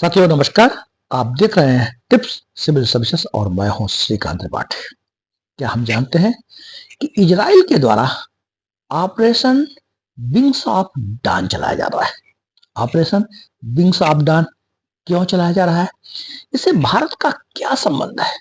साथियों नमस्कार। आप देख रहे हैं टिप्स सिविल सर्विसेज और मैं हूं श्रीकांत त्रिपाठी। क्या हम जानते हैं कि इजराइल के द्वारा ऑपरेशन विंग्स ऑफ डान चलाया जा रहा है। ऑपरेशन विंग्स ऑफ डान क्यों चलाया जा रहा है, इससे भारत का क्या संबंध है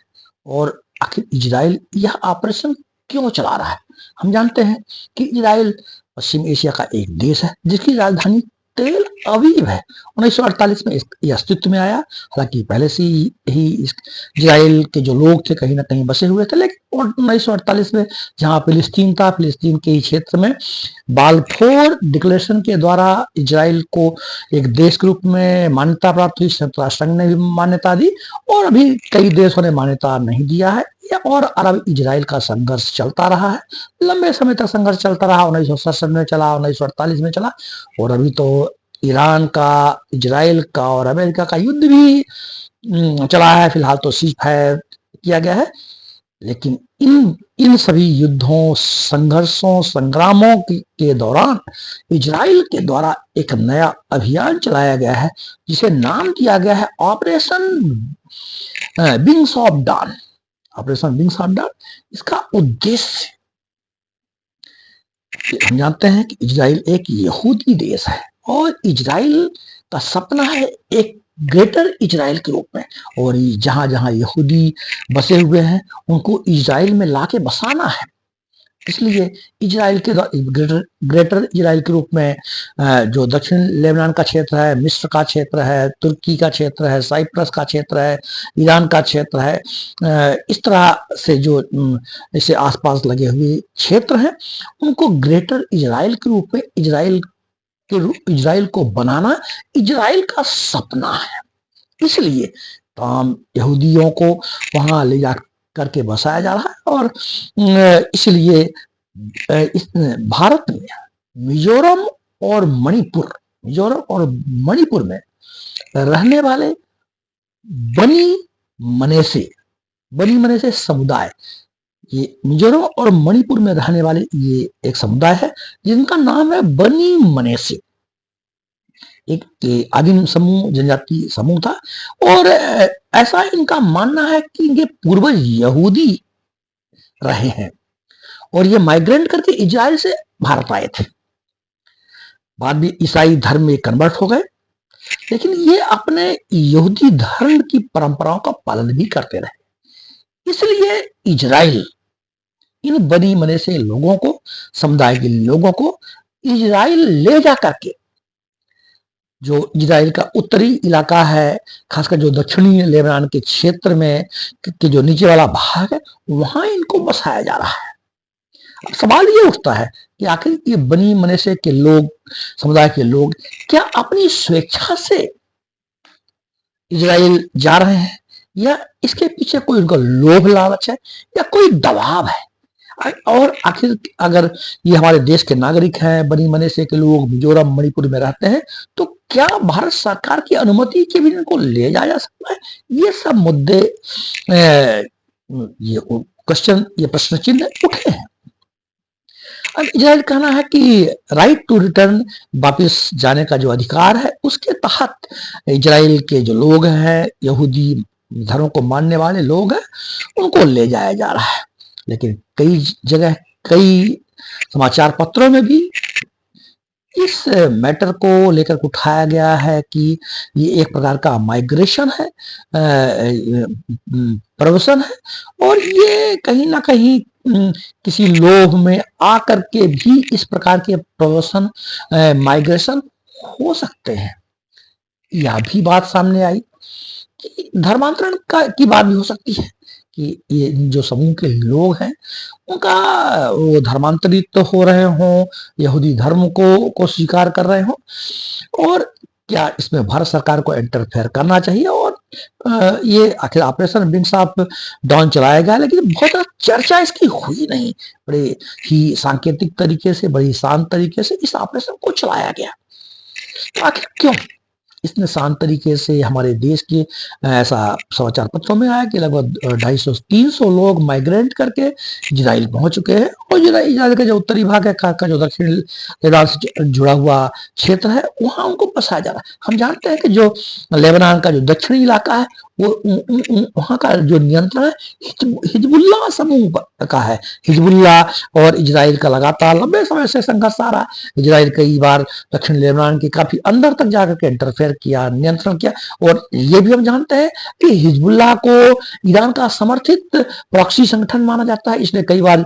और आखिर इजराइल यह ऑपरेशन क्यों चला रहा है। हम जानते हैं कि इजराइल पश्चिम एशिया का एक देश है जिसकी राजधानी तेल अवीव है। 1948 में यह अस्तित्व में आया। हालांकि पहले से ही इजराइल के जो लोग थे कहीं ना कहीं बसे हुए थे, लेकिन 1948 में जहां फिलिस्तीन था, फिलिस्तीन के ही क्षेत्र में बाल्फोर डिक्लेरेशन के द्वारा इजराइल को एक देश के रूप में मान्यता प्राप्त हुई। संयुक्त राष्ट्र संघ ने भी मान्यता दी और अभी कई देशों ने मान्यता नहीं दिया है। और अरब इजराइल का संघर्ष चलता रहा है, लंबे समय तक संघर्ष चलता रहा। 1967 में चला, 1948 में चला और अभी तो ईरान का, इजराइल का और अमेरिका का युद्ध भी चला है। फिलहाल तो सीज फायर किया गया है, लेकिन इन सभी युद्धों, संघर्षों, संग्रामों के दौरान इजराइल के द्वारा एक नया अभियान चलाया गया है जिसे नाम दिया गया है operation wings of dawn. Operation wings of dawn, इसका उद्देश्य, हम जानते हैं कि इजराइल एक यहूदी देश है और इजराइल का सपना है एक ग्रेटर इजराइल के रूप में, और जहां जहां यहूदी बसे हुए हैं उनको इजराइल में लाके बसाना है। इसलिए इजराइल के ग्रेटर इजराइल के रूप में जो दक्षिण लेबनान का क्षेत्र है, मिस्र का क्षेत्र है, तुर्की का क्षेत्र है, साइप्रस का क्षेत्र है, ईरान का क्षेत्र है, इस तरह से जो इससे आसपास लगे हुए क्षेत्र हैं उनको ग्रेटर इजराइल के रूप में इजराइल को बनाना इजराइल का सपना है। इसलिए तमाम यहूदियों को वहां ले जा करके बसाया जा रहा है। और इसलिए इस भारत में मिजोरम और मणिपुर में रहने वाले बनी मनेसे समुदाय, ये मिजोरम और मणिपुर में रहने वाले ये एक समुदाय है जिनका नाम है बनी मनेसे। एक आदिम समूह, जनजाति समूह था और ऐसा इनका मानना है कि इनके पूर्वज यहूदी रहे हैं और ये माइग्रेट करके इजराइल से भारत आए थे। बाद में ईसाई धर्म में कन्वर्ट हो गए, लेकिन ये अपने यहूदी धर्म की परंपराओं का पालन भी करते रहे। इसलिए इजराइल इन बनी मने से लोगों को, समुदाय के लोगों को इजराइल ले जा करके, जो इजराइल का उत्तरी इलाका है, खासकर जो दक्षिणी लेबनान के क्षेत्र में के जो नीचे वाला भाग है, वहां इनको बसाया जा रहा है। अब सवाल ये उठता है कि आखिर ये बनी मनेसे के लोग, समुदाय के लोग क्या अपनी स्वेच्छा से इजराइल जा रहे हैं या इसके पीछे कोई उनका लोभ लालच है या कोई दबाव है। और आखिर अगर ये हमारे देश के नागरिक हैं, बनी मनेसे के लोग मिजोरम मणिपुर में रहते हैं, तो क्या भारत सरकार की अनुमति के बिना इनको ले जाया जा सकता है। ये सब मुद्दे, ये क्वेश्चन, ये प्रश्न चिन्ह उठे हैं। अब इजराइल कहना है कि राइट टू रिटर्न, वापस जाने का जो अधिकार है, उसके तहत इजराइल के जो लोग हैं, यहूदी धर्म को मानने वाले लोग हैं, उनको ले जाया जा रहा है। लेकिन कई जगह, कई समाचार पत्रों में भी इस मैटर को लेकर उठाया गया है कि ये एक प्रकार का माइग्रेशन है, प्रवसन है और ये कहीं ना कहीं किसी लोभ में आकर के भी इस प्रकार के प्रवसन, माइग्रेशन हो सकते हैं। यह भी बात सामने आई कि धर्मांतरण की बात भी हो सकती है कि ये जो समूह के लोग हैं उनका वो धर्मांतरित तो हो रहे हों, यहूदी धर्म को स्वीकार कर रहे हों, और क्या इसमें भारत सरकार को इंटरफेयर करना चाहिए। और ये आखिर ऑपरेशन विंग्स ऑफ डान चलाया गया, लेकिन बहुत ज़्यादा चर्चा इसकी हुई नहीं। बड़े ही सांकेतिक तरीके से, बड़ी शांत तरीके से इस ऑपरेशन को चलाया गया। तो आखिर क्यों? इतने शांत तरीके से हमारे देश के ऐसा समाचार पत्रों में आया कि लगभग 250-300 लोग माइग्रेट करके इजराइल पहुंच चुके हैं और इजराइल का जो उत्तरी भाग है का जो दक्षिण ईरान से जुड़ा हुआ क्षेत्र है वहां उनको बसाया जा रहा है। हम जानते हैं कि जो लेबनान का जो दक्षिणी इलाका है वो वहां का जो नियंत्रण है हिजबुल्लाह समूह का है। हिजबुल्लाह और इजराइल का लगातार लंबे समय से संघर्ष आ रहा है। इजराइल कई बार दक्षिण लेबनान के काफी अंदर तक जाकर के इंटरफेयर किया, नियंत्रण किया। और ये भी हम जानते हैं कि हिजबुल्लाह को ईरान का समर्थित प्रॉक्सी संगठन माना जाता है, इसने कई बार